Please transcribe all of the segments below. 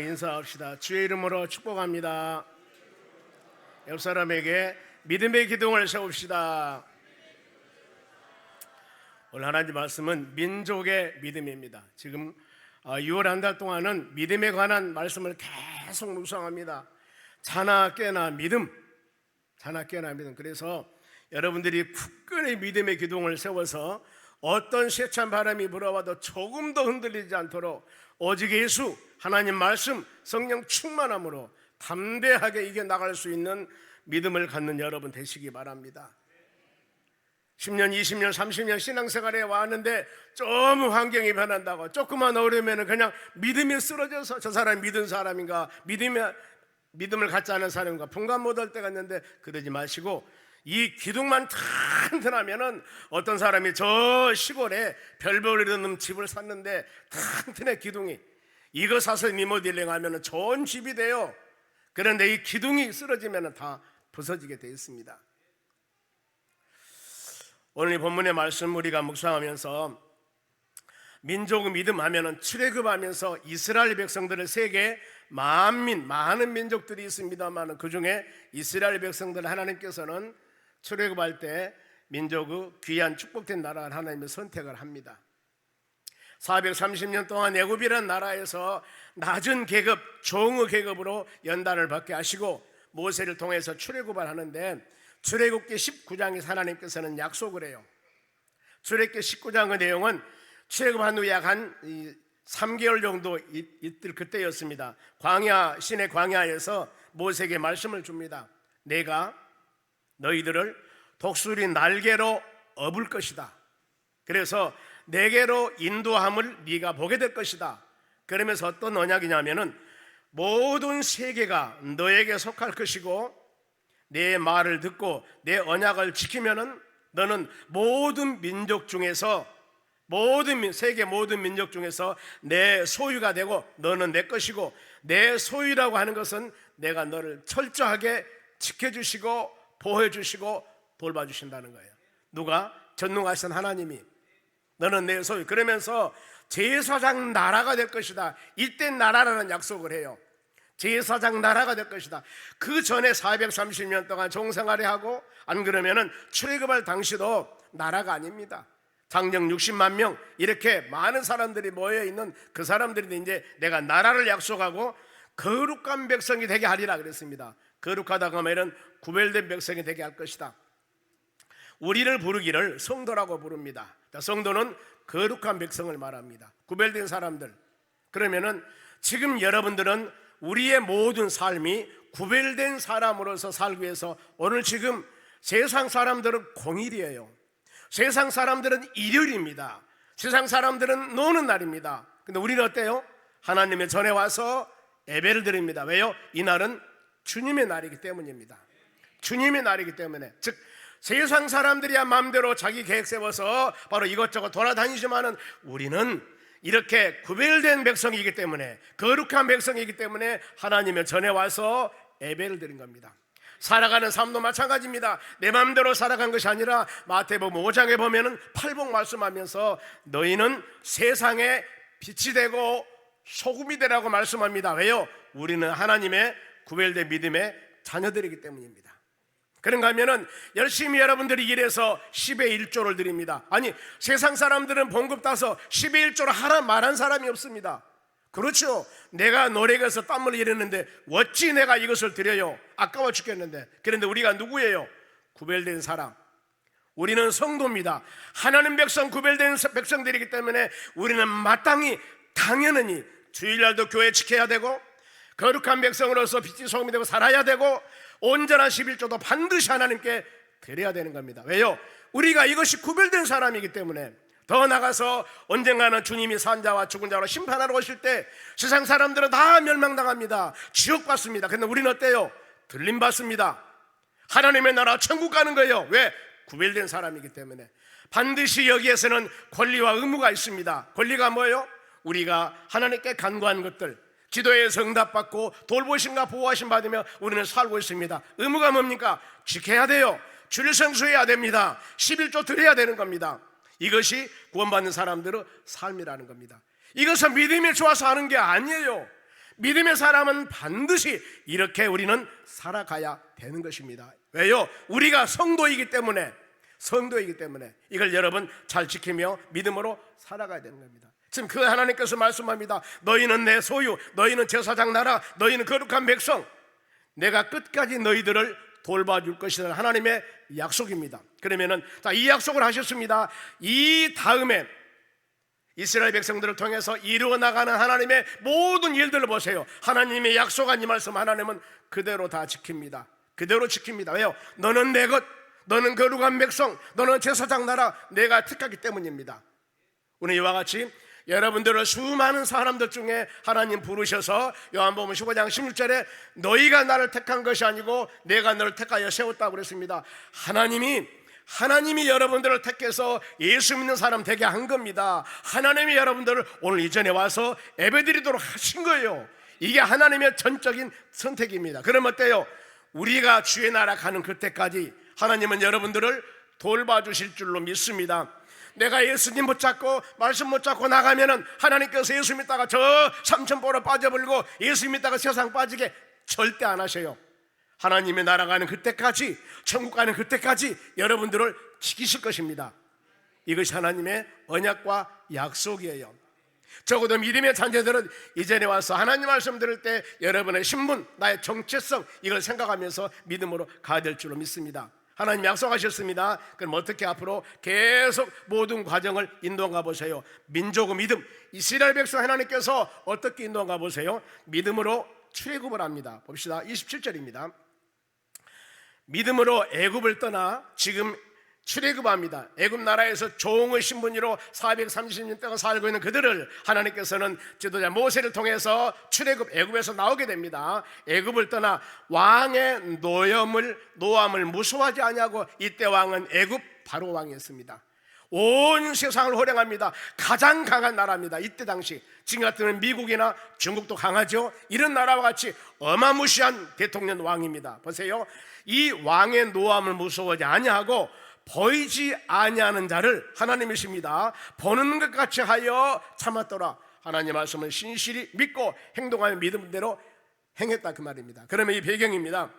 인사합시다. 주의 이름으로 축복합니다. 옆 사람에게 믿음의 기둥을 세웁시다. 오늘 하나님 말씀은 민족의 믿음입니다. 지금 6월 한 달 동안은 믿음에 관한 말씀을 계속 묵상합니다. 자나 깨나 믿음, 자나 깨나 믿음. 그래서 여러분들이 굳건히 믿음의 기둥을 세워서 어떤 세찬 바람이 불어와도 조금 더 흔들리지 않도록 오직 예수, 하나님 말씀, 성령 충만함으로 담대하게 이겨나갈 수 있는 믿음을 갖는 여러분 되시기 바랍니다. 10년, 20년, 30년 신앙생활에 왔는데 좀 환경이 변한다고 조금만 어려우면 그냥 믿음이 쓰러져서 저 사람이 믿은 사람인가, 믿음을 갖지 않은 사람인가 분간 못할 때가 있는데 그러지 마시고 이 기둥만 튼튼하면은 어떤 사람이 저 시골에 별볼이 없는 집을 샀는데 튼튼해 기둥이 이거 사서 리모델링 하면은 좋은 집이 돼요. 그런데 이 기둥이 쓰러지면은 다 부서지게 되어 있습니다. 오늘 이 본문의 말씀 우리가 묵상하면서 민족 믿음 하면은 출애굽하면서 이스라엘 백성들을 세계 많은 민족들이 있습니다만 그 중에 이스라엘 백성들 하나님께서는 출애굽할 때 민족의 귀한 축복된 나라를 하나님이 선택을 합니다. 430년 동안 애굽이라는 나라에서 낮은 계급, 종의 계급으로 연단을 받게 하시고 모세를 통해서 출애굽을 하는데 출애굽기 19장에서 하나님께서는 약속을 해요. 출애굽기 19장의 내용은 출애굽한 후에 약 한 3개월 정도 있을 그때였습니다. 광야, 시내 광야에서 모세에게 말씀을 줍니다. 내가 너희들을 독수리 날개로 업을 것이다. 그래서 내게로 인도함을 네가 보게 될 것이다. 그러면서 어떤 언약이냐면은 모든 세계가 너에게 속할 것이고 내 말을 듣고 내 언약을 지키면은 너는 모든 민족 중에서 세계 모든 민족 중에서 내 소유가 되고 너는 내 것이고 내 소유라고 하는 것은 내가 너를 철저하게 지켜주시고 보호해주시고 돌봐주신다는 거예요. 누가? 전능하신 하나님이 너는 내 소유. 그러면서 제사장 나라가 될 것이다. 이때 나라라는 약속을 해요. 제사장 나라가 될 것이다. 그 전에 430년 동안 종생활을 하고 안 그러면은 출애굽할 당시도 나라가 아닙니다. 장정 60만 명 이렇게 많은 사람들이 모여 있는 그 사람들이 이제 내가 나라를 약속하고 거룩한 백성이 되게 하리라 그랬습니다. 거룩하다고 하면은 구별된 백성이 되게 할 것이다. 우리를 부르기를 성도라고 부릅니다. 성도는 거룩한 백성을 말합니다. 구별된 사람들. 그러면은 지금 여러분들은 우리의 모든 삶이 구별된 사람으로서 살기 위해서 오늘 지금 세상 사람들은 공휴일이에요. 세상 사람들은 일요일입니다. 세상 사람들은 노는 날입니다. 근데 우리는 어때요? 하나님의 전에 와서 예배를 드립니다. 왜요? 이 날은 주님의 날이기 때문입니다. 주님의 날이기 때문에. 즉 세상 사람들이야 마음대로 자기 계획 세워서 바로 이것저것 돌아다니지만은 우리는 이렇게 구별된 백성이기 때문에 거룩한 백성이기 때문에 하나님의 전에 와서 예배를 드린 겁니다. 살아가는 삶도 마찬가지입니다. 내 마음대로 살아간 것이 아니라 마태복음 5장에 보면은 팔복 말씀하면서 너희는 세상에 빛이 되고 소금이 되라고 말씀합니다. 왜요? 우리는 하나님의 구별된 믿음의 자녀들이기 때문입니다. 그런가 하면은 열심히 여러분들이 일해서 10의 1조를 드립니다. 아니 세상 사람들은 봉급 따서 10의 1조를 하라 말한 사람이 없습니다. 그렇죠. 내가 노력해서 땀을 일했는데 어찌 내가 이것을 드려요? 아까워 죽겠는데. 그런데 우리가 누구예요? 구별된 사람. 우리는 성도입니다. 하나님 백성, 구별된 백성들이기 때문에 우리는 마땅히 당연히 주일날도 교회 지켜야 되고 거룩한 백성으로서 빛이 소금이 되고 살아야 되고 온전한 11조도 반드시 하나님께 드려야 되는 겁니다. 왜요? 우리가 이것이 구별된 사람이기 때문에. 더 나가서 언젠가는 주님이 산자와 죽은 자로 심판하러 오실 때 세상 사람들은 다 멸망당합니다. 지옥 받습니다. 그런데 우리는 어때요? 들림 받습니다. 하나님의 나라 천국 가는 거예요. 왜? 구별된 사람이기 때문에. 반드시 여기에서는 권리와 의무가 있습니다. 권리가 뭐예요? 우리가 하나님께 간구한 것들, 기도에서 응답받고 돌보심과 보호하심 받으며 우리는 살고 있습니다. 의무가 뭡니까? 지켜야 돼요. 주일 성수해야 됩니다. 11조 드려야 되는 겁니다. 이것이 구원받는 사람들의 삶이라는 겁니다. 이것은 믿음이 좋아서 하는 게 아니에요. 믿음의 사람은 반드시 이렇게 우리는 살아가야 되는 것입니다. 왜요? 우리가 성도이기 때문에 이걸 여러분 잘 지키며 믿음으로 살아가야 되는 겁니다. 지금 그 하나님께서 말씀합니다. 너희는 내 소유, 너희는 제사장 나라, 너희는 거룩한 백성, 내가 끝까지 너희들을 돌봐줄 것이라는 하나님의 약속입니다. 그러면은 이 약속을 하셨습니다. 이 다음에 이스라엘 백성들을 통해서 이루어 나가는 하나님의 모든 일들을 보세요. 하나님의 약속한 이 말씀 하나님은 그대로 다 지킵니다. 그대로 지킵니다. 왜요? 너는 내 것, 너는 거룩한 백성, 너는 제사장 나라, 내가 택하기 때문입니다. 오늘 이와 같이 여러분들을 수많은 사람들 중에 하나님 부르셔서 요한복음 15장 16절에 너희가 나를 택한 것이 아니고 내가 너를 택하여 세웠다고 그랬습니다. 하나님이 여러분들을 택해서 예수 믿는 사람 되게 한 겁니다. 하나님이 여러분들을 오늘 이 전에 와서 예배드리도록 하신 거예요. 이게 하나님의 전적인 선택입니다. 그럼 어때요? 우리가 주의 나라 가는 그때까지 하나님은 여러분들을 돌봐주실 줄로 믿습니다. 내가 예수님 붙잡고 말씀 붙잡고 나가면은 하나님께서 예수 믿다가 저 삼천포로 빠져버리고 예수 믿다가 세상 빠지게 절대 안 하셔요. 하나님의 나라 가는 그때까지, 천국 가는 그때까지 여러분들을 지키실 것입니다. 이것이 하나님의 언약과 약속이에요. 적어도 믿음의 자녀들은 이전에 와서 하나님 말씀 들을 때 여러분의 신분, 나의 정체성, 이걸 생각하면서 믿음으로 가야 될 줄로 믿습니다. 하나님 약속하셨습니다. 그럼 어떻게 앞으로 계속 모든 과정을 인도한가 보세요. 민족의 믿음, 이스라엘 백성 하나님께서 어떻게 인도한가 보세요. 믿음으로 출애굽을 합니다. 봅시다. 27절입니다. 믿음으로 애굽을 떠나 지금 출애굽합니다. 애굽 나라에서 종의 신분으로 430년 동안 살고 있는 그들을 하나님께서는 지도자 모세를 통해서 출애굽 애굽에서 나오게 됩니다. 애굽을 떠나 왕의 노함을 무서워하지 아니하고 이때 왕은 애굽 바로 왕이었습니다. 온 세상을 호령합니다. 가장 강한 나라입니다. 이때 당시 지금 같은 미국이나 중국도 강하죠. 이런 나라와 같이 어마무시한 대통령 왕입니다. 보세요. 이 왕의 노함을 무서워하지 아니하고 보이지 아니하는 자를 하나님이십니다. 보는 것 같이 하여 참았더라. 하나님 말씀을 신실히 믿고 행동하며 믿음대로 행했다 그 말입니다. 그러면 이 배경입니다.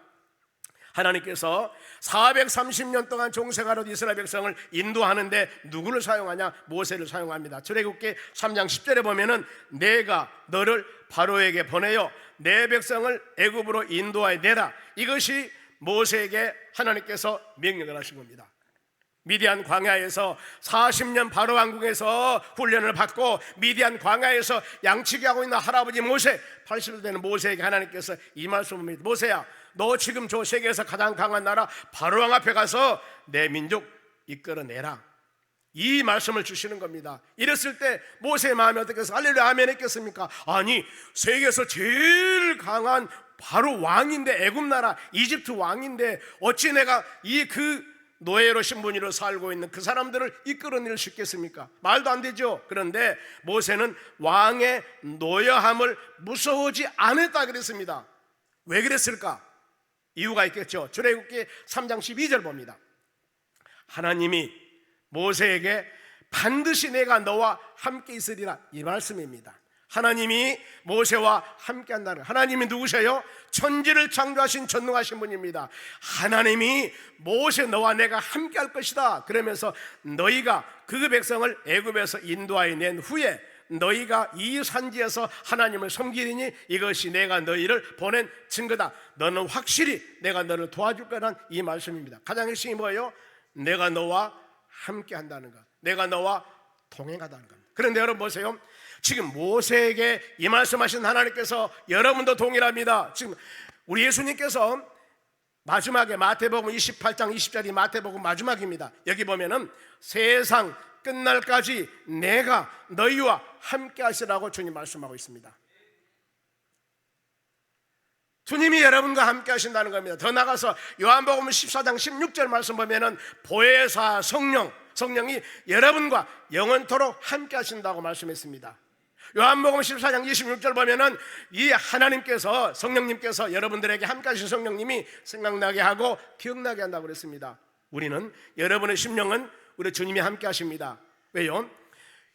하나님께서 430년 동안 종생하던 이스라엘 백성을 인도하는데 누구를 사용하냐? 모세를 사용합니다. 출애굽기 3장 10절에 보면은 내가 너를 바로에게 보내어 내 백성을 애굽으로 인도하여 내라. 이것이 모세에게 하나님께서 명령을 하신 겁니다. 미디안 광야에서 40년 바로 왕궁에서 훈련을 받고 미디안 광야에서 양치기 하고 있는 할아버지 모세, 80岁 되는 모세에게 하나님께서 이 말씀을 합니다. 모세야, 너 지금 저 세계에서 가장 강한 나라 바로 왕 앞에 가서 내 민족 이끌어내라. 이 말씀을 주시는 겁니다. 이랬을 때 모세의 마음이 어떻게 해서 할렐루야 아멘 했겠습니까? 아니, 세계에서 제일 강한 바로 왕인데, 애굽 나라 이집트 왕인데 어찌 내가 그 노예로 신분으로 살고 있는 그 사람들을 이끌어낼 수 있겠습니까? 말도 안 되죠. 그런데 모세는 왕의 노여함을 무서워하지 않았다 그랬습니다. 왜 그랬을까? 이유가 있겠죠. 출애굽기 3장 12절 봅니다. 하나님이 모세에게 반드시 내가 너와 함께 있으리라, 이 말씀입니다. 하나님이 모세와 함께 한다는, 하나님이 누구셔요? 천지를 창조하신 전능하신 분입니다. 하나님이 모세 너와 내가 함께 할 것이다 그러면서 너희가 그 백성을 애굽에서 인도하여 낸 후에 너희가 이 산지에서 하나님을 섬기리니 이것이 내가 너희를 보낸 증거다. 너는 확실히 내가 너를 도와줄 거라는 이 말씀입니다. 가장 핵심이 뭐예요? 내가 너와 함께 한다는 것, 내가 너와 동행하다는 겁니다. 그런데 여러분 보세요. 지금 모세에게 이 말씀하신 하나님께서 여러분도 동일합니다. 지금 우리 예수님께서 마지막에 마태복음 28장 20절이 마태복음 마지막입니다. 여기 보면은 세상 끝날까지 내가 너희와 함께 하시라고 주님 말씀하고 있습니다. 주님이 여러분과 함께 하신다는 겁니다. 더 나가서 요한복음 14장 16절 말씀 보면은 보혜사 성령이 여러분과 영원토록 함께 하신다고 말씀했습니다. 요한복음 14장 26절 보면은 이 하나님께서, 성령님께서 여러분들에게 함께 하신 성령님이 생각나게 하고 기억나게 한다고 그랬습니다. 우리는, 여러분의 심령은 우리 주님이 함께 하십니다. 왜요?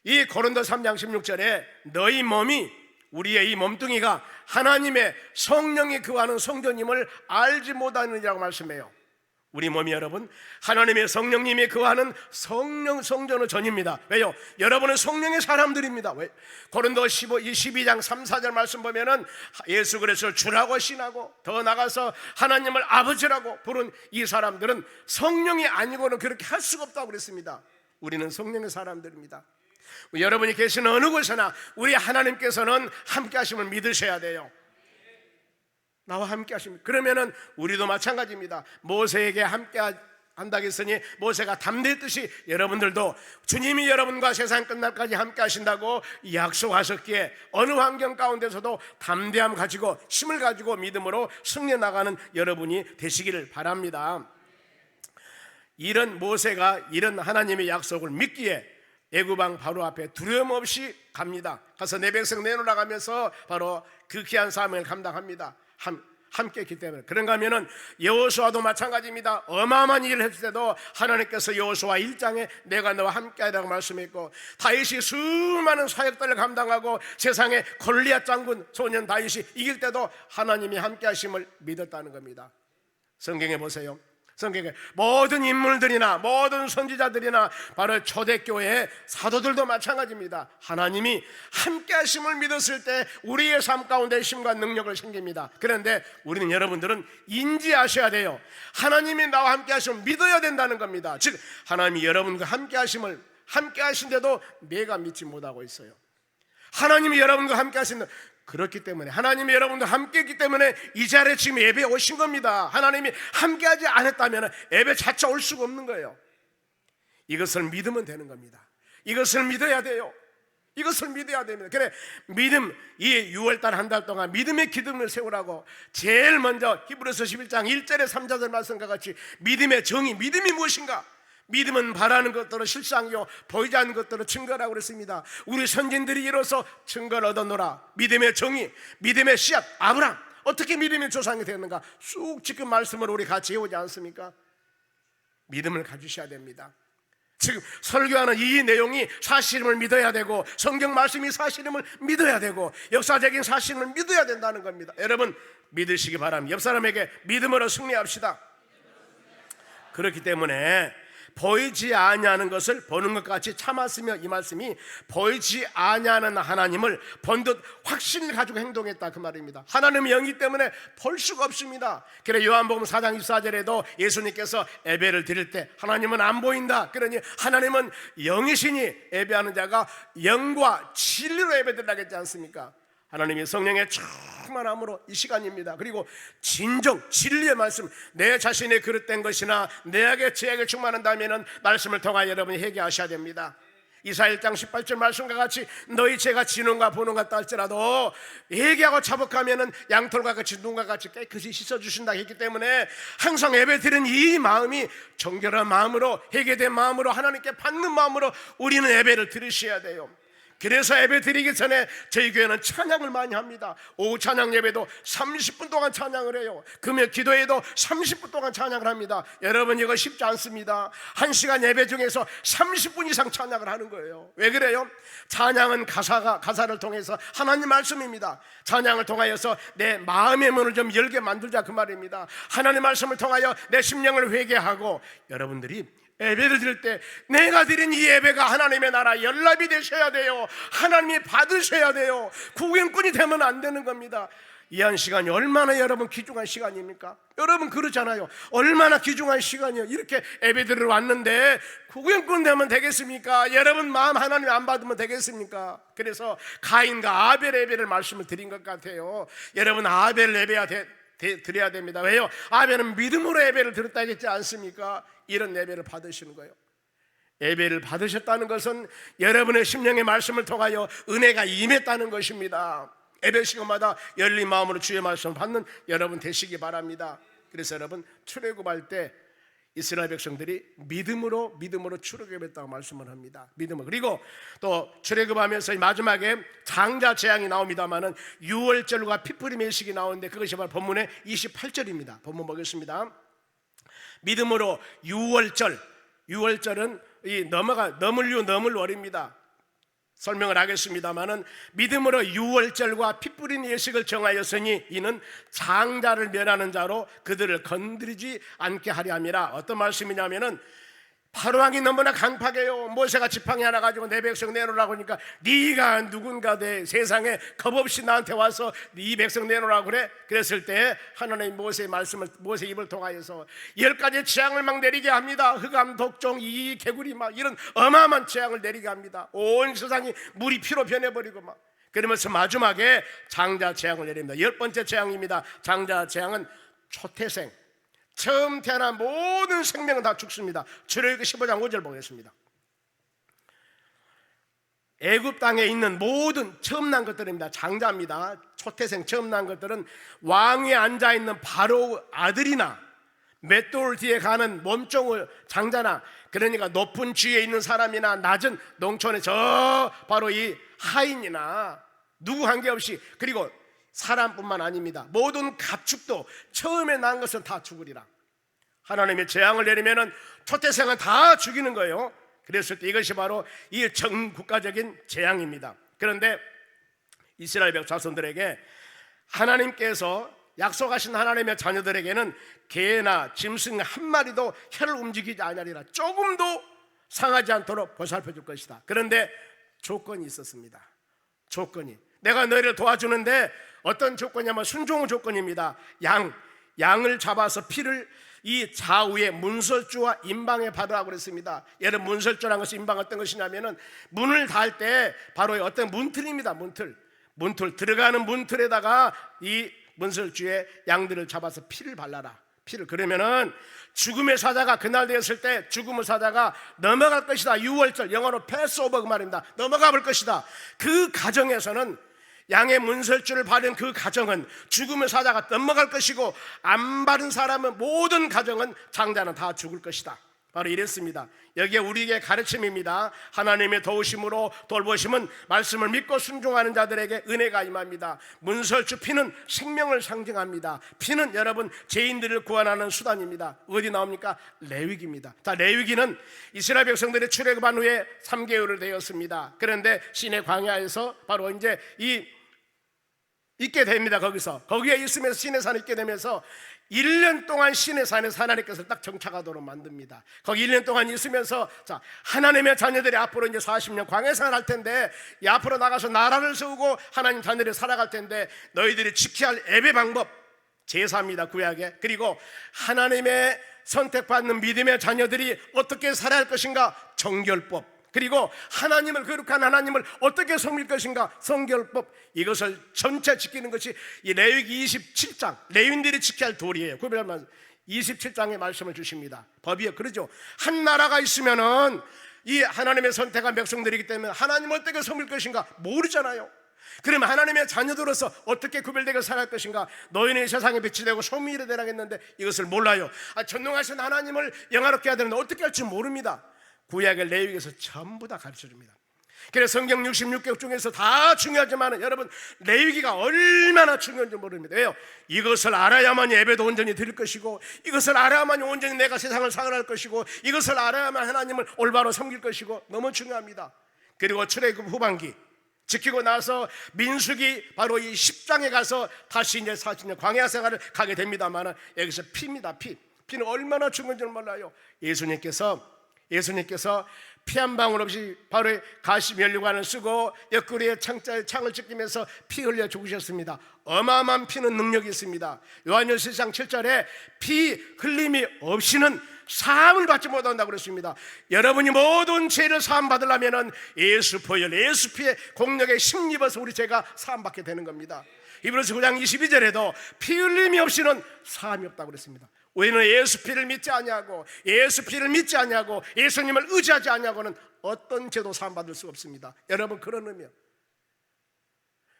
이 고린도 3장 16절에 너희 몸이 우리의 이 몸뚱이가 하나님의 성령이 거하는 성전임을 알지 못하느니라고 말씀해요. 우리 몸이 여러분 하나님의 성령님이 거하는 성전의 전입니다. 왜요? 여러분은 성령의 사람들입니다. 왜? 고린도 12장 3, 4절 말씀 보면은 예수 그리스도를 주라고 신하고 더 나가서 하나님을 아버지라고 부른 이 사람들은 성령이 아니고는 그렇게 할 수가 없다고 그랬습니다. 우리는 성령의 사람들입니다. 여러분이 계시는 어느 곳에나 우리 하나님께서는 함께 하심을 믿으셔야 돼요. 나와 함께 하십니다. 그러면은 우리도 마찬가지입니다. 모세에게 함께 한다고 했으니 모세가 담대했듯이 여러분들도 주님이 여러분과 세상 끝날까지 함께 하신다고 약속하셨기에 어느 환경 가운데서도 담대함 가지고 힘을 가지고 믿음으로 승리해 나가는 여러분이 되시기를 바랍니다. 이런 모세가 이런 하나님의 약속을 믿기에 애굽왕 바로 앞에 두려움 없이 갑니다. 가서 내 백성 내놓으라가면서 바로 그 귀한 사명을 감당합니다. 함께 했기 때문에. 그런가 하면은 여호수아도 마찬가지입니다. 어마어마한 일을 했을 때도 하나님께서 여호수아 1장에 내가 너와 함께하라고 말씀했고, 다윗이 수많은 사역들을 감당하고 세상에 골리앗 장군 소년 다윗이 이길 때도 하나님이 함께 하심을 믿었다는 겁니다. 성경에 보세요. 성경에 모든 인물들이나 모든 선지자들이나 바로 초대교회의 사도들도 마찬가지입니다. 하나님이 함께 하심을 믿었을 때 우리의 삶 가운데 힘과 능력을 생깁니다. 그런데 우리는 여러분들은 인지하셔야 돼요. 하나님이 나와 함께 하심을 믿어야 된다는 겁니다. 즉 하나님이 여러분과 함께 하심을 함께 하신데도 내가 믿지 못하고 있어요. 하나님이 여러분과 함께 하신다. 그렇기 때문에 하나님이 여러분과 함께 했기 때문에 이 자리에 지금 예배에 오신 겁니다. 하나님이 함께하지 않았다면 예배 자체 올 수가 없는 거예요. 이것을 믿으면 되는 겁니다. 이것을 믿어야 돼요. 이것을 믿어야 됩니다. 그래 믿음, 이 6월달 한 달 동안 믿음의 기둥을 세우라고 제일 먼저 히브리서 11장 1절에 3절 말씀과 같이 믿음의 정의, 믿음이 무엇인가? 믿음은 바라는 것들은 실상이요 보이지 않는 것들은 증거라고 그랬습니다. 우리 선진들이 이로써 증거를 얻어노라. 믿음의 정의, 믿음의 씨앗 아브라함 어떻게 믿음의 조상이 되었는가 쑥 지금 말씀을 우리 같이 해오지 않습니까? 믿음을 가지셔야 됩니다. 지금 설교하는 이 내용이 사실임을 믿어야 되고 성경 말씀이 사실임을 믿어야 되고 역사적인 사실임을 믿어야 된다는 겁니다. 여러분 믿으시기 바랍니다. 옆 사람에게 믿음으로 승리합시다. 그렇기 때문에 보이지 아니하는 것을 보는 것 같이 참았으며, 이 말씀이 보이지 아니하는 하나님을 본듯 확신을 가지고 행동했다 그 말입니다. 하나님의 영이기 때문에 볼 수가 없습니다. 그래 요한복음 4장 24절에도 예수님께서 예배를 드릴 때 하나님은 안 보인다. 그러니 하나님은 영이시니 예배하는 자가 영과 진리로 예배드리라고 했지 않습니까? 하나님의 성령의 충만함으로 이 시간입니다. 그리고 진정 진리의 말씀, 내 자신의 그릇된 것이나 내에게 죄악을 충만한다면 말씀을 통하여 여러분이 회개하셔야 됩니다. 이사야 1장 18절 말씀과 같이 너희 죄가 진홍과 분홍 같다 할지라도 회개하고 자복하면 양털과 같이 눈과 같이 깨끗이 씻어주신다 했기 때문에 항상 예배드리는 이 마음이 정결한 마음으로, 회개된 마음으로, 하나님께 받는 마음으로 우리는 예배를 드리셔야 돼요. 그래서 예배 드리기 전에 저희 교회는 찬양을 많이 합니다. 오후 찬양 예배도 30분 동안 찬양을 해요. 금요 기도회도 30분 동안 찬양을 합니다. 여러분 이거 쉽지 않습니다. 1시간 예배 중에서 30분 이상 찬양을 하는 거예요. 왜 그래요? 찬양은 가사를 통해서 하나님 말씀입니다. 찬양을 통하여서 내 마음의 문을 좀 열게 만들자 그 말입니다. 하나님 말씀을 통하여 내 심령을 회개하고, 여러분들이 예배를 드릴 때 내가 드린 이 예배가 하나님의 나라 연락이 되셔야 돼요. 하나님이 받으셔야 돼요. 구경꾼이 되면 안 되는 겁니다. 이 한 시간이 얼마나 여러분 귀중한 시간입니까? 여러분 그러잖아요. 얼마나 귀중한 시간이요. 이렇게 예배 드리러 왔는데 구경꾼 되면 되겠습니까? 여러분 마음 하나님 안 받으면 되겠습니까? 그래서 가인과 아벨 예배를 말씀을 드린 것 같아요. 여러분 아벨 예배야 드려야 됩니다. 왜요? 아벨은 믿음으로 예배를 드렸다 했지 않습니까? 이런 예배를 받으시는 거예요. 예배를 받으셨다는 것은 여러분의 심령의 말씀을 통하여 은혜가 임했다는 것입니다. 예배 시간마다 열린 마음으로 주의 말씀을 받는 여러분 되시기 바랍니다. 그래서 여러분 출애굽할 때 이스라엘 백성들이 믿음으로 출애굽했다고 말씀을 합니다. 믿음으로. 그리고 또 출애굽하면서 마지막에 장자 재앙이 나옵니다마는 유월절과 피풀이 매식이 나오는데 그것이 바로 본문의 28절입니다. 본문 보겠습니다. 믿음으로 유월절은 이 넘을 월입니다. 설명을 하겠습니다마는 믿음으로 유월절과 피 뿌린 예식을 정하였으니 이는 장자를 멸하는 자로 그들을 건드리지 않게 하려 함이라. 어떤 말씀이냐면은 바로왕이 너무나 강팍해요. 모세가 지팡이 하나 가지고 내 백성 내놓으라고 하니까 네가 누군가 돼 세상에 겁없이 나한테 와서 네 백성 내놓으라고 그래. 그랬을 때 하나님 모세의 말씀을 모세 입을 통하여서 10가지 재앙을 막 내리게 합니다. 흑암, 독종, 이 개구리 막 이런 어마어마한 재앙을 내리게 합니다. 온 세상이 물이 피로 변해버리고 막 그러면서 마지막에 장자 재앙을 내립니다. 10번째 재앙입니다. 장자 재앙은 초태생, 처음 태어난 모든 생명은 다 죽습니다. 출애굽기 15장 5절 보겠습니다. 애굽 땅에 있는 모든 처음 난 것들입니다. 장자입니다. 초태생 처음 난 것들은 왕위에 앉아있는 바로 아들이나 맷돌 뒤에 가는 몸종을 장자나, 그러니까 높은 지위에 있는 사람이나 낮은 농촌에 저 바로 이 하인이나 누구 관계없이, 그리고 사람뿐만 아닙니다. 모든 가축도 처음에 난 것은 다 죽으리라. 하나님의 재앙을 내리면은 초태생은 다 죽이는 거예요. 그랬을 때 이것이 바로 이 전 국가적인 재앙입니다. 그런데 이스라엘 백 자손들에게 하나님께서 약속하신 하나님의 자녀들에게는 개나 짐승 한 마리도 혀를 움직이지 아니하리라. 조금도 상하지 않도록 보살펴 줄 것이다. 그런데 조건이 있었습니다. 조건이, 내가 너희를 도와주는데 어떤 조건이냐면 순종의 조건입니다. 양을 잡아서 피를 이 좌우의 문설주와 임방에 바르라고 그랬습니다. 여러분, 문설주라는 것이 임방 어떤 것이냐면은 문을 달 때 바로 어떤 문틀입니다. 문틀 들어가는 문틀에다가 이 문설주에 양들을 잡아서 피를 발라라. 피를, 그러면은 죽음의 사자가 그날 되었을 때 죽음의 사자가 넘어갈 것이다. 유월절, 영어로 패스오버 그 말입니다. 넘어가 볼 것이다. 그 가정에서는 양의 문설주를 바른 그 가정은 죽음의 사자가 넘어갈 것이고, 안 바른 사람은 모든 가정은 장자는 다 죽을 것이다. 바로 이랬습니다. 여기에 우리에게 가르침입니다. 하나님의 도우심으로 돌보심은 말씀을 믿고 순종하는 자들에게 은혜가 임합니다. 문설주 피는 생명을 상징합니다. 피는 여러분 죄인들을 구원하는 수단입니다. 어디 나옵니까? 레위기입니다. 자, 레위기는 이스라엘 백성들이 출애굽한 후에 3개월을 되었습니다. 그런데 시내 광야에서 바로 이제 있게 됩니다. 거기에 있으면서 시내산에 있게 되면서 1년 동안 시내산에서 하나님께서 딱 정착하도록 만듭니다. 거기 1년 동안 있으면서, 자, 하나님의 자녀들이 앞으로 이제 40년 광야 생활 할 텐데, 이 앞으로 나가서 나라를 세우고 하나님 자녀들이 살아갈 텐데, 너희들이 지켜야 할 예배 방법, 제사입니다. 구약에. 그리고 하나님의 선택받는 믿음의 자녀들이 어떻게 살아야 할 것인가, 정결법. 그리고 하나님을, 거룩한 하나님을 어떻게 섬길 것인가, 성결법. 이것을 전체 지키는 것이 이 레위기 27장, 레위인들이 지켜야 할 도리예요. 27장의 말씀을 주십니다. 법이요. 그러죠. 한 나라가 있으면은 이 하나님의 선택한 백성들이기 때문에 하나님을 어떻게 섬길 것인가 모르잖아요. 그러면 하나님의 자녀들로서 어떻게 구별되게 살아갈 것인가, 너희는 이 세상에 빛이 되고 소문이 되라겠는데 이것을 몰라요. 전능하신 하나님을 영화롭게 해야 되는데 어떻게 할지 모릅니다. 구약의 레위기에서 전부 다 가르쳐줍니다. 그래서 성경 66개 중에서 다 중요하지만 여러분, 레위기가 얼마나 중요한지 모릅니다. 왜요? 이것을 알아야만 예배도 온전히 드릴 것이고, 이것을 알아야만 온전히 내가 세상을 살아갈 것이고, 이것을 알아야만 하나님을 올바로 섬길 것이고, 너무 중요합니다. 그리고 출애굽 후반기 지키고 나서 민수기 바로 이 10장에 가서 다시 이제 40년 광야 생활을 가게 됩니다만, 여기서 피입니다. 피는 얼마나 중요한지 몰라요. 예수님께서 피 한 방울 없이 바로 가시 면류관을 쓰고 옆구리에 창을 찢기면서 피 흘려 죽으셨습니다. 어마어마한 피는 능력이 있습니다. 요한일서 1장 7절에 피 흘림이 없이는 사함을 받지 못한다고 그랬습니다. 여러분이 모든 죄를 사함 받으려면 예수 보혈, 예수 피의 공력에 힘입어서 우리 죄가 사함 받게 되는 겁니다. 히브리서 9장 22절에도 피 흘림이 없이는 사함이 없다고 그랬습니다. 우리는 예수 피를 믿지 않냐고, 예수님을 의지하지 않냐고는 어떤 죄도 사함받을 수 없습니다. 여러분, 그런 의미요.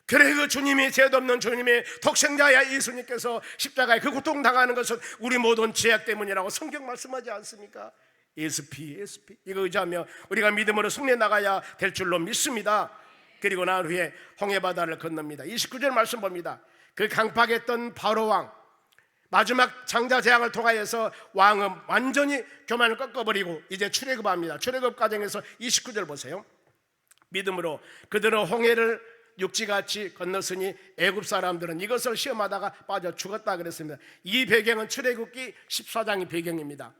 그래, 그 주님이, 죄도 없는 주님이 독생자야 예수님께서 십자가에 그 고통당하는 것은 우리 모든 죄악 때문이라고 성경 말씀하지 않습니까? 예수 피 이거 의지하며 우리가 믿음으로 승리해 나가야 될 줄로 믿습니다. 그리고 난 후에 홍해바다를 건넙니다. 29절 말씀 봅니다. 그 강팍했던 바로왕, 마지막 장자 재앙을 통하여서 왕은 완전히 교만을 꺾어버리고 이제 출애굽합니다. 출애굽 과정에서 29절 보세요. 믿음으로 그들은 홍해를 육지같이 건넜으니 애굽 사람들은 이것을 시험하다가 빠져 죽었다 그랬습니다. 이 배경은 출애굽기 14장의 배경입니다.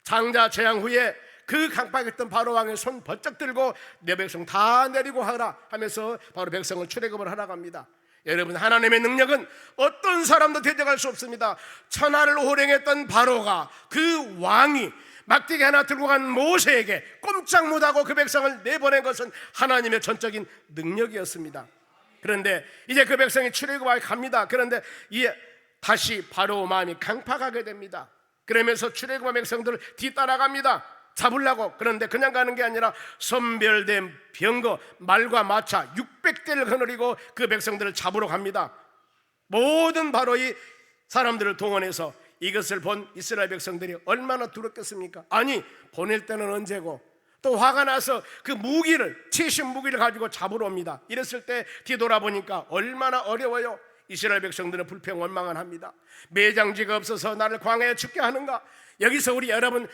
장자 재앙 후에 그 강팍했던 바로 왕의 손 번쩍 들고 내 백성 다 내리고 하라 하면서 바로 백성을 출애굽을 하라고 합니다. 여러분, 하나님의 능력은 어떤 사람도 대적할 수 없습니다. 천하를 호령했던 바로가 그 왕이 막대기 하나 들고 간 모세에게 꼼짝 못하고 그 백성을 내보낸 것은 하나님의 전적인 능력이었습니다. 그런데 이제 그 백성이 출애굽하여 갑니다. 그런데 이에 다시 바로 마음이 강팍하게 됩니다. 그러면서 출애굽한 백성들을 뒤따라갑니다. 잡으려고. 그런데 그냥 가는 게 아니라 선별된 병거 말과 마차 600대를 거느리고 그 백성들을 잡으러 갑니다. 모든 바로의 사람들을 동원해서 이것을 본 이스라엘 백성들이 얼마나 두렵겠습니까? 아니, 보낼 때는 언제고 또 화가 나서 그 무기를, 최신 무기를 가지고 잡으러 옵니다. 이랬을 때 뒤돌아보니까 얼마나 어려워요. 이스라엘 백성들은 불평 원망을 합니다. 매장지가 없어서 나를 광야에 죽게 하는가? 여기서 여러분,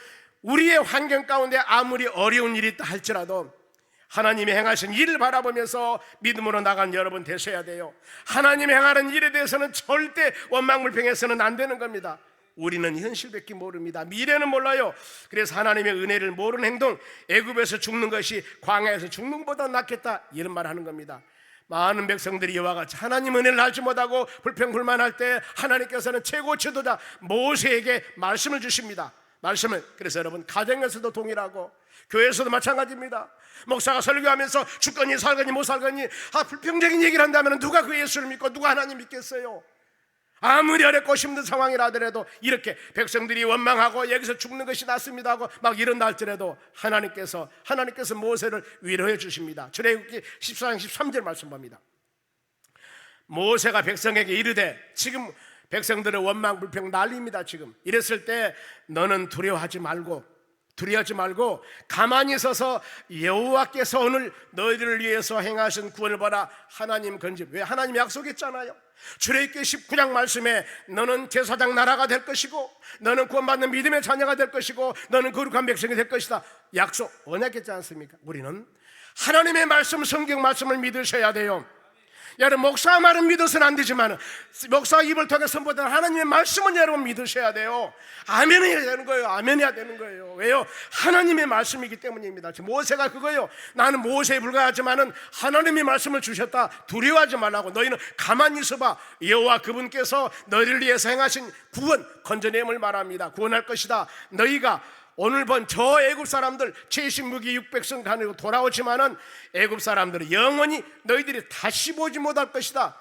우리의 환경 가운데 아무리 어려운 일이 있다 할지라도 하나님이 행하신 일을 바라보면서 믿음으로 나간 여러분 되셔야 돼요. 하나님이 행하는 일에 대해서는 절대 원망불평해서는 안 되는 겁니다. 우리는 현실밖에 모릅니다. 미래는 몰라요. 그래서 하나님의 은혜를 모르는 행동, 애굽에서 죽는 것이 광야에서 죽는 것보다 낫겠다, 이런 말 하는 겁니다. 많은 백성들이 이와 같이 하나님 은혜를 알지 못하고 불평불만할 때 하나님께서는 최고 지도자 모세에게 말씀을 주십니다. 말씀을, 그래서 여러분, 가정에서도 동일하고 교회에서도 마찬가지입니다. 목사가 설교하면서 죽거니 살거니 못 살거니 불평적인 얘기를 한다면 누가 그 예수를 믿고 누가 하나님 믿겠어요? 아무리 어렵고 힘든 상황이라 하더라도 이렇게 백성들이 원망하고 여기서 죽는 것이 낫습니다 하고 막 이런다 할지라도 하나님께서 모세를 위로해 주십니다. 출애굽기 14장 13절 말씀 봅니다. 모세가 백성에게 이르되, 지금 백성들은 원망 불평 난리입니다. 지금 이랬을 때 너는 두려워하지 말고 가만히 서서 여호와께서 오늘 너희들을 위해서 행하신 구원을 봐라. 하나님 건집, 왜? 하나님 약속했잖아요. 출애굽기 19장 말씀에 너는 제사장 나라가 될 것이고 너는 구원받는 믿음의 자녀가 될 것이고 너는 거룩한 백성이 될 것이다. 약속 언약했지 않습니까? 우리는 하나님의 말씀, 성경 말씀을 믿으셔야 돼요. 여러분, 목사 말은 믿어서는 안 되지만 목사 입을 통해 선포되는 하나님의 말씀은 여러분 믿으셔야 돼요. 아멘해야 되는 거예요. 아멘해야 되는 거예요. 왜요? 하나님의 말씀이기 때문입니다. 모세가 그거예요. 나는 모세에 불과하지만은 하나님의 말씀을 주셨다. 두려워하지 말라고. 너희는 가만히 있어봐. 여호와 그분께서 너희를 위해서 행하신 구원, 건져냄을 말합니다. 구원할 것이다. 너희가 오늘 본 저 애굽 사람들 최신무기 600성 가지고 돌아오지만은 애굽 사람들은 영원히 너희들이 다시 보지 못할 것이다.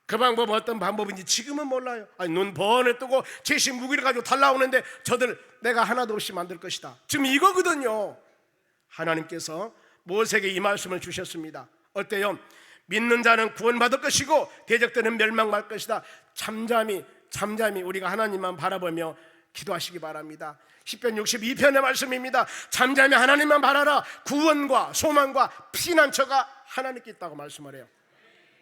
그 방법은 어떤 방법인지 지금은 몰라요. 아니, 눈 번에 뜨고 최신무기를 가지고 달라오는데 저들 내가 하나도 없이 만들 것이다. 지금 이거거든요. 하나님께서 모세에게 이 말씀을 주셨습니다. 어때요? 믿는 자는 구원받을 것이고 대적들은 멸망할 것이다. 잠잠히 우리가 하나님만 바라보며 기도하시기 바랍니다. 시편 62편의 말씀입니다. 잠잠히 하나님만 바라라. 구원과 소망과 피난처가 하나님께 있다고 말씀을 해요.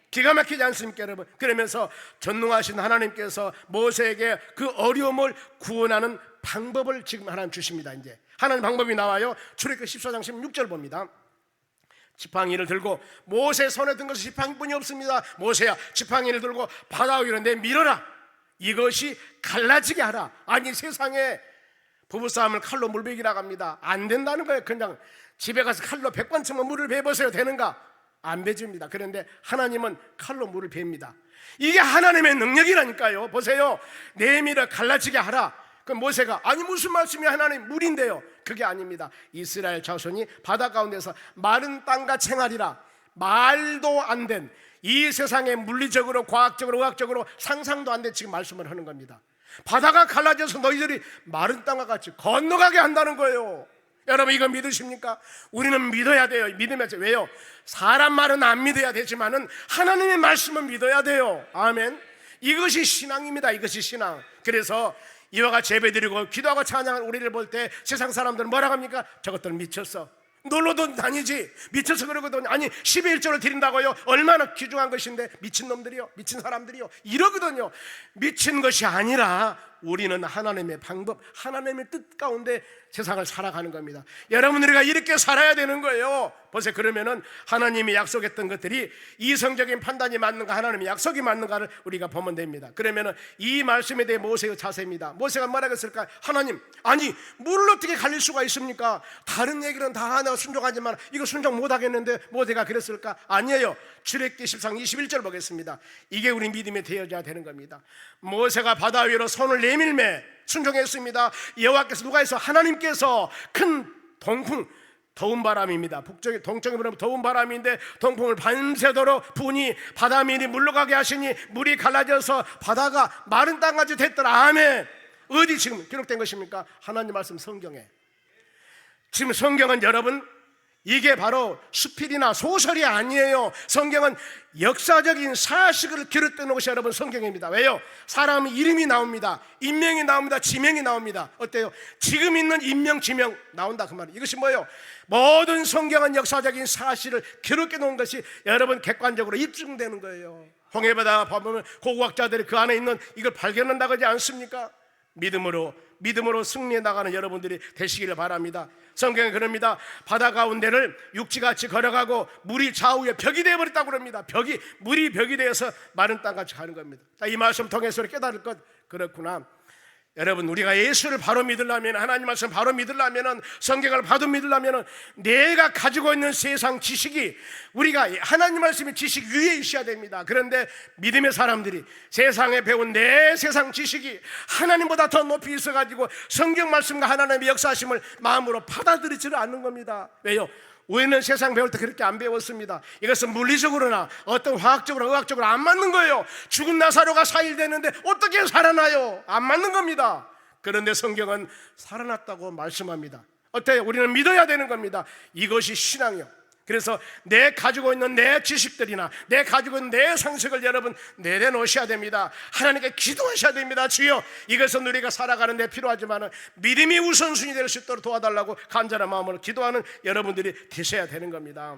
기가 막히지 않습니까, 여러분? 그러면서 전능하신 하나님께서 모세에게 그 어려움을 구원하는 방법을 지금 하나님 주십니다. 이제 하나님 방법이 나와요. 출애굽기 14장 16절 봅니다. 지팡이를 들고, 모세 손에 든 것은 지팡이뿐이 없습니다. 모세야, 지팡이를 들고 바다 위로 내밀어라. 이것이 갈라지게 하라. 아니, 세상에 부부싸움을 칼로 물베기라고 합니다. 안 된다는 거예요. 그냥 집에 가서 칼로 100번 치면 물을 베보세요. 되는가? 안 베집니다. 그런데 하나님은 칼로 물을 베입니다. 이게 하나님의 능력이라니까요. 보세요. 내밀어 갈라지게 하라. 그 모세가, 아니 무슨 말씀이 하나님, 물인데요. 그게 아닙니다. 이스라엘 자손이 바다 가운데서 마른 땅과 생활이라, 말도 안 된, 이 세상에 물리적으로 과학적으로 의학적으로 상상도 안 된 지금 말씀을 하는 겁니다. 바다가 갈라져서 너희들이 마른 땅과 같이 건너가게 한다는 거예요. 여러분, 이거 믿으십니까? 우리는 믿어야 돼요. 믿으면서. 왜요? 사람 말은 안 믿어야 되지만은 하나님의 말씀은 믿어야 돼요. 아멘. 이것이 신앙입니다. 이것이 신앙. 그래서 이와 같이 예배드리고 기도하고 찬양하는 우리를 볼 때 세상 사람들은 뭐라고 합니까? 저것들은 미쳤어. 놀러도 다니지. 미쳐서 그러거든요. 아니, 12일 절을 드린다고요? 얼마나 귀중한 것인데. 미친 놈들이요, 미친 사람들이요, 이러거든요. 미친 것이 아니라 우리는 하나님의 방법, 하나님의 뜻 가운데 세상을 살아가는 겁니다. 여러분, 우리가 이렇게 살아야 되는 거예요. 보세요. 그러면은 하나님이 약속했던 것들이 이성적인 판단이 맞는가, 하나님의 약속이 맞는가를 우리가 보면 됩니다. 그러면은 이 말씀에 대해 모세의 자세입니다. 모세가 뭐라고 했을까? 하나님, 아니 물을 어떻게 갈릴 수가 있습니까? 다른 얘기는 다 하나 순종하지만 이거 순종 못하겠는데 모세가 그랬을까? 아니에요. 출애굽기 10장 21절 보겠습니다. 이게 우리 믿음의 되어져야 되는 겁니다. 모세가 바다 위로 손을 내밀매 순종했습니다. 여호와께서, 누가 해서? 하나님께서 큰 동풍, 더운 바람입니다. 북쪽에, 동쪽에 보면 더운 바람인데 동풍을 밤새도록 부니 바다 밀이 물러가게 하시니 물이 갈라져서 바다가 마른 땅까지 됐더라. 아멘. 어디 지금 기록된 것입니까? 하나님 말씀 성경에. 지금 성경은 여러분, 이게 바로 수필이나 소설이 아니에요. 성경은 역사적인 사실을 기록된 것이 여러분 성경입니다. 왜요? 사람 이름이 나옵니다. 인명이 나옵니다. 지명이 나옵니다. 어때요? 지금 있는 인명, 지명 나온다 그 말이에요. 이것이 뭐예요? 모든 성경은 역사적인 사실을 기록해 놓은 것이 여러분 객관적으로 입증되는 거예요. 홍해바다 보면 고고학자들이 그 안에 있는 이걸 발견한다고 하지 않습니까? 믿음으로 승리해 나가는 여러분들이 되시기를 바랍니다. 성경에 그럽니다. 바다 가운데를 육지같이 걸어가고 물이 좌우에 벽이 되어버렸다고 그럽니다. 물이 벽이 되어서 마른 땅같이 가는 겁니다. 자, 이 말씀 통해서 깨달을 것, 그렇구나. 여러분, 우리가 예수를 바로 믿으려면, 하나님 말씀 바로 믿으려면, 성경을 바로 믿으려면 내가 가지고 있는 세상 지식이, 우리가 하나님 말씀의 지식 위에 있어야 됩니다. 그런데 믿음의 사람들이 세상에 배운 내 세상 지식이 하나님보다 더 높이 있어가지고 성경 말씀과 하나님의 역사하심을 마음으로 받아들이지를 않는 겁니다. 왜요? 우리는 세상 배울 때 그렇게 안 배웠습니다. 이것은 물리적으로나 어떤 화학적으로, 의학적으로 안 맞는 거예요. 죽은 나사로가 4일 됐는데 어떻게 살아나요? 안 맞는 겁니다. 그런데 성경은 살아났다고 말씀합니다. 어때요? 우리는 믿어야 되는 겁니다. 이것이 신앙이요. 그래서 내 가지고 있는 내 지식들이나 내 가지고 있는 내 상식을 여러분 내려놓으셔야 됩니다. 하나님께 기도하셔야 됩니다. 주여, 이것은 우리가 살아가는 데 필요하지만 믿음이 우선순위 될 수 있도록 도와달라고 간절한 마음으로 기도하는 여러분들이 되셔야 되는 겁니다.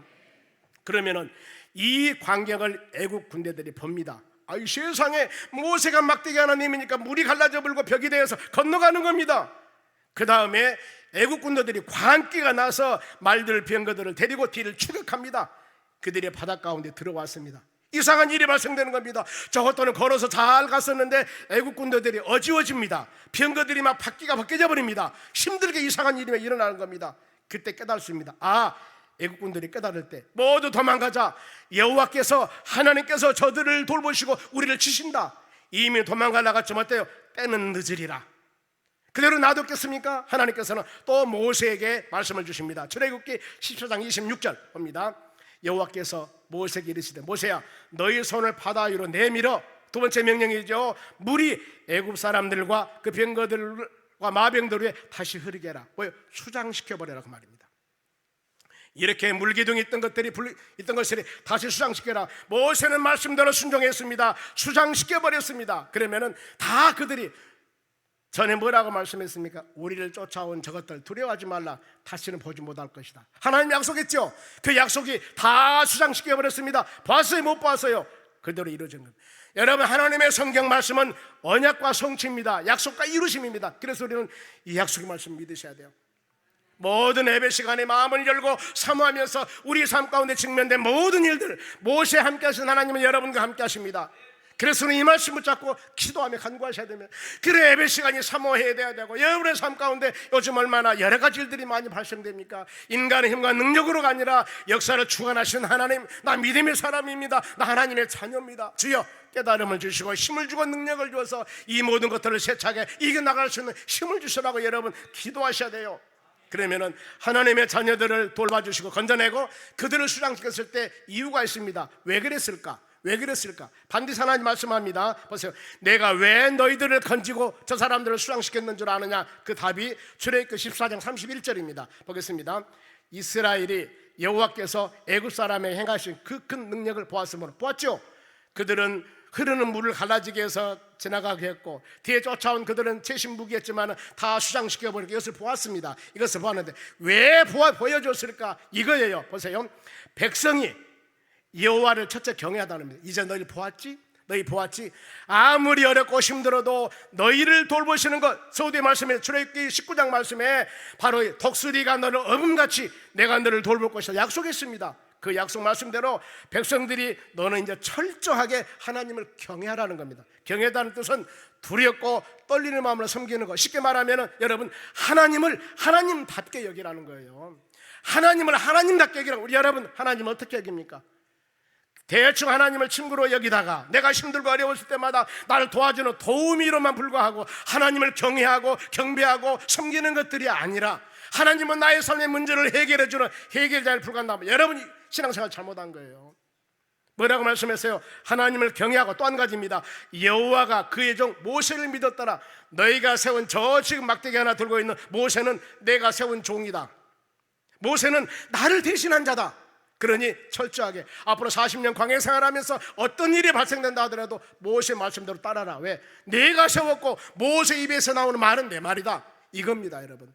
그러면은 이 광경을 애국 군대들이 봅니다. 이 세상에 모세가 막대기 하나님이니까 물이 갈라져 불고 벽이 되어서 건너가는 겁니다. 그 다음에 애국 군대들이 광기가 나서 말들, 병거들을 데리고 뒤를 추격합니다. 그들이 바닷 가운데 들어왔습니다. 이상한 일이 발생되는 겁니다. 저것들은 걸어서 잘 갔었는데 애국 군대들이 어지워집니다. 병거들이 막 바퀴가 벗겨져 버립니다. 힘들게 이상한 일이 일어나는 겁니다. 그때 깨달습니다. 애국 군들이 깨달을 때 모두 도망가자. 여호와께서, 하나님께서 저들을 돌보시고 우리를 치신다. 이미 도망가려고 좀 어때요? 때는 늦으리라. 그대로 놔뒀겠습니까? 하나님께서는 또 모세에게 말씀을 주십니다. 출애굽기 14장 26절 봅니다. 여호와께서 모세에게 이르시되, 모세야, 너희 손을 바다 위로 내밀어. 두 번째 명령이죠. 물이 애굽 사람들과 그 병거들과 마병들 위에 다시 흐르게 해라. 뭐요? 수장시켜버려라 그 말입니다. 이렇게 물기둥이 있던 것들이 다시 수장시켜라. 모세는 말씀대로 순종했습니다. 수장시켜버렸습니다. 그러면은 다 그들이 전에 뭐라고 말씀했습니까? 우리를 쫓아온 저것들 두려워하지 말라. 다시는 보지 못할 것이다. 하나님 약속했죠. 그 약속이 다 수장시켜버렸습니다. 봤어요? 못 봤어요? 그대로 이루어진 겁니다. 여러분, 하나님의 성경 말씀은 언약과 성취입니다. 약속과 이루심입니다. 그래서 우리는 이 약속의 말씀 믿으셔야 돼요. 모든 예배 시간에 마음을 열고 사모하면서 우리 삶 가운데 직면된 모든 일들, 모세와 함께 하신 하나님은 여러분과 함께 하십니다. 그래서 이 말씀 붙잡고 기도하며 간구하셔야 되면, 그래 예배 시간이 사모해야 돼야 되고, 여러분의 삶 가운데 요즘 얼마나 여러 가지 일들이 많이 발생됩니까? 인간의 힘과 능력으로가 아니라 역사를 주관하시는 하나님, 나 믿음의 사람입니다. 나 하나님의 자녀입니다. 주여, 깨달음을 주시고 힘을 주고 능력을 주어서 이 모든 것들을 세차게 이겨나갈 수 있는 힘을 주시라고 여러분 기도하셔야 돼요. 그러면은 하나님의 자녀들을 돌봐주시고 건져내고 그들을 수장시켰을 때 이유가 있습니다. 왜 그랬을까? 반드시 하나님 말씀합니다. 보세요. 내가 왜 너희들을 건지고 저 사람들을 수장시켰는 줄 아느냐? 그 답이 출애굽기 14장 31절입니다. 보겠습니다. 이스라엘이 여호와께서 애굽 사람에 행하신 그 큰 능력을 보았죠. 그들은 흐르는 물을 갈라지게 해서 지나가게 했고, 뒤에 쫓아온 그들은 최신무기였지만 다 수장시켜버리고 이것을 보았습니다. 이것을 보았는데 왜 보여줬을까? 이거예요. 보세요. 백성이 여호와를 첫째 경외하다는 겁니다. 이제 너희를 보았지? 너희 보았지? 아무리 어렵고 힘들어도 너희를 돌보시는 것, 서두에 말씀에 출애굽기 19장 말씀에 바로 독수리가 너를 어금같이 내가 너를 돌볼 것이다 약속했습니다. 그 약속 말씀대로 백성들이 너는 이제 철저하게 하나님을 경외하라는 겁니다. 경외하다는 뜻은 두렵고 떨리는 마음으로 섬기는 것. 쉽게 말하면 여러분, 하나님을 하나님답게 여기라는 거예요. 하나님을 하나님답게 여기라고. 우리 여러분, 하나님 어떻게 여깁니까? 대충 하나님을 친구로 여기다가 내가 힘들고 어려웠을 때마다 나를 도와주는 도우미로만 불과하고 하나님을 경외하고 경배하고 섬기는 것들이 아니라 하나님은 나의 삶의 문제를 해결해주는 해결자에 불과한다. 여러분이 신앙생활 잘못한 거예요. 뭐라고 말씀했어요? 하나님을 경외하고 또 한 가지입니다. 여호와가 그의 종 모세를 믿었더라. 너희가 세운 저 지금 막대기 하나 들고 있는 모세는 내가 세운 종이다. 모세는 나를 대신한 자다. 그러니 철저하게 앞으로 40년 광야 생활하면서 어떤 일이 발생된다 하더라도 모세 말씀대로 따라라. 왜? 내가 세웠고 모세 입에서 나오는 말은 내 말이다. 이겁니다. 여러분,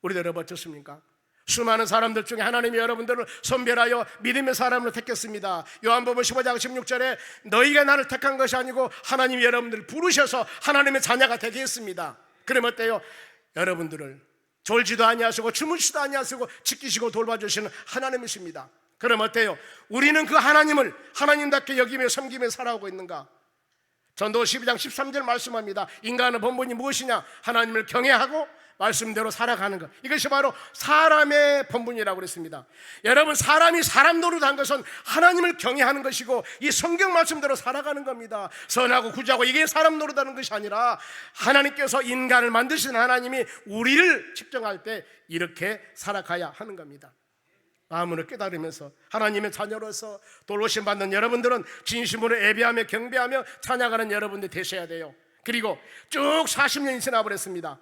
우리도 여러분 어떻습니까? 수많은 사람들 중에 하나님이 여러분들을 선별하여 믿음의 사람으로 택했습니다. 요한복음 15장 16절에 너희가 나를 택한 것이 아니고 하나님이 여러분들을 부르셔서 하나님의 자녀가 되게 했습니다. 그럼 어때요? 여러분들을 졸지도 아니하시고 주무시도 아니하시고 지키시고 돌봐주시는 하나님이십니다. 그럼 어때요? 우리는 그 하나님을 하나님답게 여기며 섬기며 살아오고 있는가? 전도 12장 13절 말씀합니다. 인간의 본분이 무엇이냐? 하나님을 경외하고 말씀대로 살아가는 것. 이것이 바로 사람의 본분이라고 그랬습니다. 여러분, 사람이 사람 노릇한 것은 하나님을 경외하는 것이고 이 성경 말씀대로 살아가는 겁니다. 선하고 구제하고 이게 사람 노릇하는 것이 아니라 하나님께서 인간을 만드신 하나님이 우리를 측정할 때 이렇게 살아가야 하는 겁니다. 마음으로 깨달으면서 하나님의 자녀로서 돌보심 받는 여러분들은 진심으로 예배하며 경배하며 찬양하는 여러분들 되셔야 돼요. 그리고 쭉 40년이 지나버렸습니다.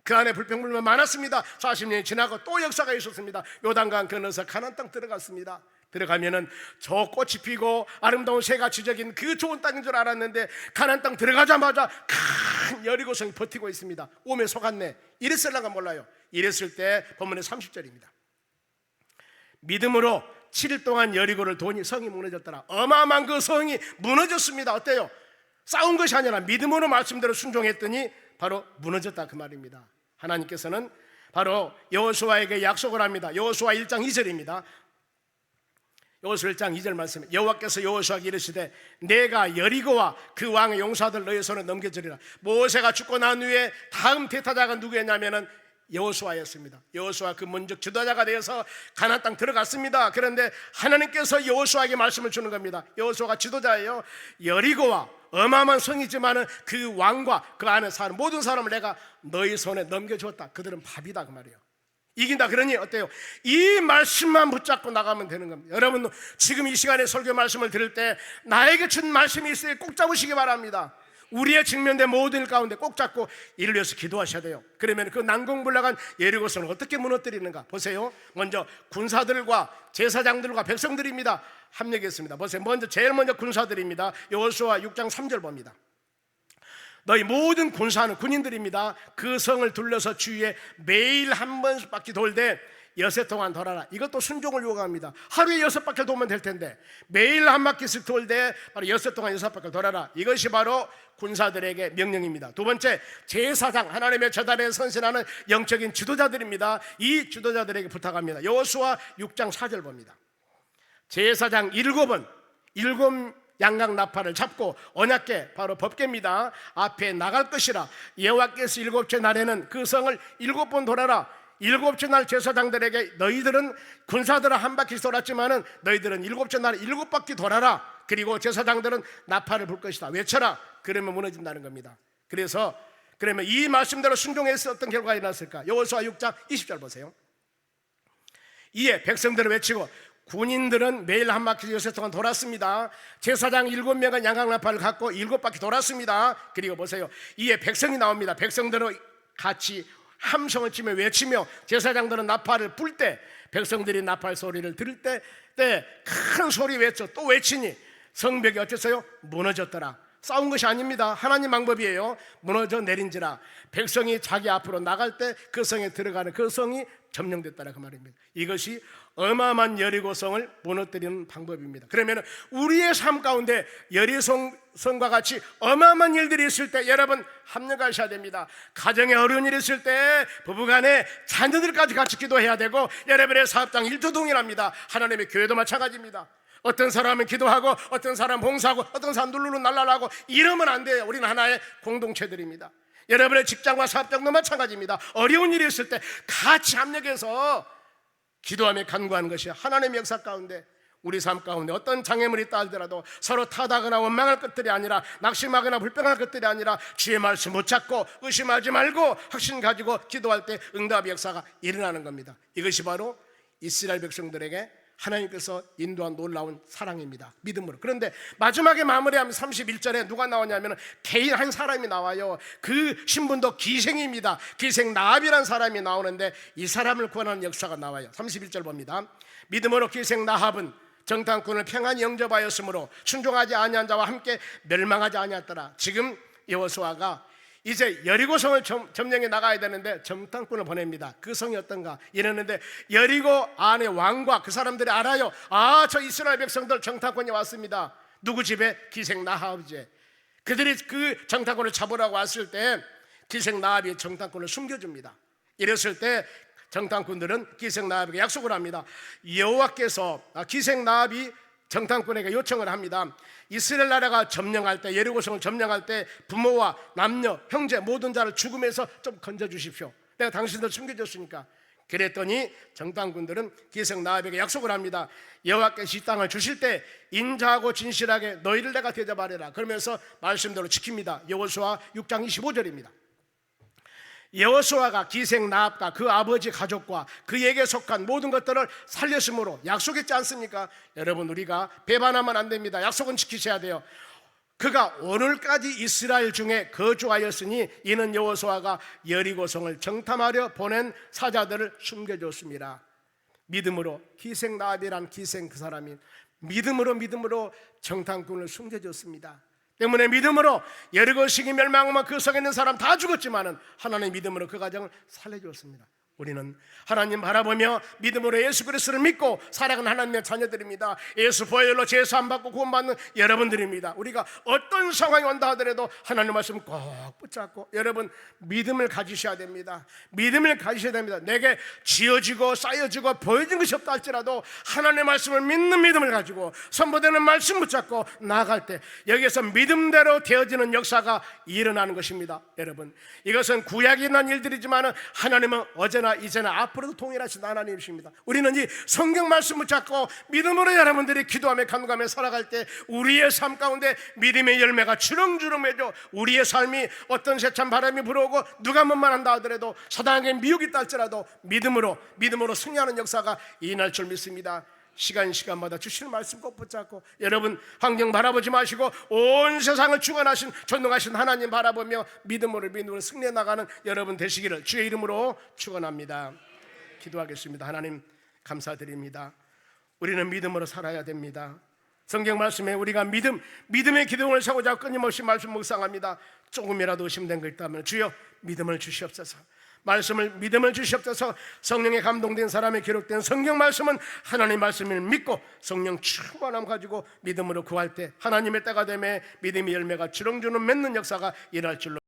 그 안에 불평불만 많았습니다. 40년이 지나고 또 역사가 있었습니다. 요단강 건너서 가나안 땅 들어갔습니다. 들어가면은 저 꽃이 피고 아름다운 새가 지저긴 그 좋은 땅인 줄 알았는데 가나안 땅 들어가자마자 큰 여리고성이 버티고 있습니다. 오면 속았네. 이랬을라가 몰라요. 이랬을 때 본문의 30절입니다. 믿음으로 7일 동안 여리고를 도니 성이 무너졌더라. 어마어마한 그 성이 무너졌습니다. 어때요? 싸운 것이 아니라 믿음으로 말씀대로 순종했더니 바로 무너졌다 그 말입니다. 하나님께서는 바로 여호수아에게 약속을 합니다. 여호수아 1장 2절입니다. 여호수아 1장 2절 말씀에 여호와께서 여호수아에게 이르시되 내가 여리고와 그 왕의 용사들 너희 손에 넘겨주리라. 모세가 죽고 난 후에 다음 대타자가 누구였냐면은 여호수아였습니다. 여호수아 그 먼저 지도자가 되어서 가나안 땅 들어갔습니다. 그런데 하나님께서 여호수아에게 말씀을 주는 겁니다. 여호수아가 지도자예요. 여리고와 어마어마한 성이지만은 그 왕과 그 안에 사는 모든 사람을 내가 너희 손에 넘겨주었다. 그들은 밥이다 그 말이에요. 이긴다. 그러니 어때요? 이 말씀만 붙잡고 나가면 되는 겁니다. 여러분, 지금 이 시간에 설교 말씀을 들을 때 나에게 준 말씀이 있으니 꼭 잡으시기 바랍니다. 우리의 직면된 모든 일 가운데 꼭 잡고 이를 위해서 기도하셔야 돼요. 그러면 그 난공불락한 여리고성을 어떻게 무너뜨리는가 보세요. 먼저 군사들과 제사장들과 백성들입니다. 합력했습니다. 보세요. 제일 먼저 군사들입니다. 여호수아 6장 3절 봅니다. 너희 모든 군사는 군인들입니다. 그 성을 둘러서 주위에 매일 한 번밖에 돌되 여섯 동안 돌아라. 이것도 순종을 요구합니다. 하루에 6바퀴 돌면 될 텐데 매일 한 바퀴씩 돌되 바로 여섯 동안 6바퀴 돌아라. 이것이 바로 군사들에게 명령입니다. 두 번째, 제사장, 하나님의 제단에 선신하는 영적인 지도자들입니다. 이 지도자들에게 부탁합니다. 여호수아 6장 4절 봅니다. 제사장 7은 7 양각 나팔을 잡고 언약궤, 바로 법궤입니다, 앞에 나갈 것이라. 여호와께서 7째 날에는 그 성을 7번 돌아라. 7째 날 제사장들에게 너희들은 군사들은 한 바퀴 돌았지만은 너희들은 7째 날 7바퀴 돌아라. 그리고 제사장들은 나팔을 불 것이다. 외쳐라. 그러면 무너진다는 겁니다. 그러면 이 말씀대로 순종해서 어떤 결과가 일어났을까? 여호수아 6장 20절 보세요. 이에 백성들을 외치고 군인들은 매일 한 바퀴 여섯 동안 돌았습니다. 제사장 7명은 양각나팔을 갖고 7바퀴 돌았습니다. 그리고 보세요. 이에 백성이 나옵니다. 백성들은 같이 함성을 치며 외치며 제사장들은 나팔을 불 때 백성들이 나팔 소리를 들을 때 큰 소리 외쳐 또 외치니 성벽이 어땠어요? 무너졌더라. 싸운 것이 아닙니다. 하나님 방법이에요. 무너져 내린지라. 백성이 자기 앞으로 나갈 때 그 성에 들어가는 그 성이 점령됐다라 그 말입니다. 이것이 어마어마한 여리고성을 무너뜨리는 방법입니다. 그러면 우리의 삶 가운데 여리고성과 같이 어마어마한 일들이 있을 때 여러분 합력하셔야 됩니다. 가정에 어려운 일이 있을 때 부부간에 자녀들까지 같이 기도해야 되고, 여러분의 사업장 일도 동일합니다. 하나님의 교회도 마찬가지입니다. 어떤 사람은 기도하고 어떤 사람은 봉사하고 어떤 사람은 룰루루 날라라고 이러면 안 돼요. 우리는 하나의 공동체들입니다. 여러분의 직장과 사업장도 마찬가지입니다. 어려운 일이 있을 때 같이 합력해서 기도하며 간구하는 것이 하나님의 역사 가운데, 우리 삶 가운데 어떤 장애물이 있다 하더라도 서로 타다거나 원망할 것들이 아니라, 낙심하거나 불평할 것들이 아니라 주의 말씀 붙잡고 의심하지 말고 확신 가지고 기도할 때 응답의 역사가 일어나는 겁니다. 이것이 바로 이스라엘 백성들에게 하나님께서 인도한 놀라운 사랑입니다. 믿음으로. 그런데 마지막에 마무리하면 31절에 누가 나오냐면 개인 한 사람이 나와요. 그 신분도 기생입니다. 기생 나합이라는 사람이 나오는데 이 사람을 구원하는 역사가 나와요. 31절 봅니다. 믿음으로 기생 나합은 정탐꾼을 평안히 영접하였으므로 순종하지 아니한 자와 함께 멸망하지 아니하였더라. 지금 여호수아가 이제 여리고성을 점령해 나가야 되는데 정탐꾼을 보냅니다. 그 성이 어떤가 이러는데 여리고 안에 왕과 그 사람들이 알아요. 아, 저 이스라엘 백성들 정탐꾼이 왔습니다. 누구 집에? 기생 나합 집에. 그들이 그 정탐꾼을 잡으라고 왔을 때 기생 나합이 정탐꾼을 숨겨줍니다. 이랬을 때 정탐꾼들은 기생 나합에게 약속을 합니다. 여호와께서 기생 나합이 정탐꾼에게 요청을 합니다. 이스라엘 나라가 점령할 때, 여리고성을 점령할 때 부모와 남녀, 형제 모든 자를 죽음에서 좀 건져주십시오. 내가 당신들 숨겨줬으니까. 그랬더니 정탐꾼들은 기생 나합에게 약속을 합니다. 여호와께서 이 땅을 주실 때 인자하고 진실하게 너희를 내가 대접하리라. 그러면서 말씀대로 지킵니다. 여호수아 6장 25절입니다. 여호수아가 기생 나합과 그 아버지 가족과 그에게 속한 모든 것들을 살렸으므로 약속했지 않습니까? 여러분, 우리가 배반하면 안 됩니다. 약속은 지키셔야 돼요. 그가 오늘까지 이스라엘 중에 거주하였으니 이는 여호수아가 여리고성을 정탐하려 보낸 사자들을 숨겨줬습니다. 믿음으로 기생 나합이란 기생 그 사람이 믿음으로 정탐꾼을 숨겨줬습니다. 때문에 믿음으로 여리고성이 멸망하면 그 성에 있는 사람 다 죽었지만은 하나님의 믿음으로 그 가정을 살려주었습니다. 우리는 하나님 바라보며 믿음으로 예수 그리스도를 믿고 살아가는 하나님의 자녀들입니다. 예수 보혈로 제사 안 받고 구원받는 여러분들입니다. 우리가 어떤 상황이 온다 하더라도 하나님 말씀 꼭 붙잡고 여러분 믿음을 가지셔야 됩니다. 믿음을 가지셔야 됩니다. 내게 지어지고 쌓여지고 보여진 것이 없다 할지라도 하나님의 말씀을 믿는 믿음을 가지고 선포되는 말씀 붙잡고 나아갈 때 여기에서 믿음대로 되어지는 역사가 일어나는 것입니다. 여러분, 이것은 구약이 난 일들이지만 하나님은 어제나 이제나 앞으로도 동일하신 하나님이십니다. 우리는 이 성경 말씀 붙잡고 믿음으로 여러분들이 기도하며 간구하며 살아갈 때 우리의 삶 가운데 믿음의 열매가 주렁주렁 맺어 우리의 삶이 어떤 세찬 바람이 불어오고 누가 만만한다 하더라도 사단에게 미혹이 있다 할지라도 믿음으로 승리하는 역사가 일어날 줄 믿습니다. 시간마다 주시는 말씀 꼭 붙잡고 여러분 환경 바라보지 마시고 온 세상을 주관하신 전능하신 하나님 바라보며 믿음으로 승리해 나가는 여러분 되시기를 주의 이름으로 축원합니다. 기도하겠습니다. 하나님 감사드립니다. 우리는 믿음으로 살아야 됩니다. 성경 말씀에 우리가 믿음의 기둥을 서고 자고 끊임없이 말씀 묵상합니다. 조금이라도 의심된 거 있다면 주여 믿음을 주시옵소서. 믿음을 주시옵소서. 성령에 감동된 사람에 기록된 성경 말씀은 하나님 말씀을 믿고 성령 충만함 가지고 믿음으로 구할 때 하나님의 때가 되매 믿음의 열매가 주렁주렁 맺는 역사가 일어날 줄로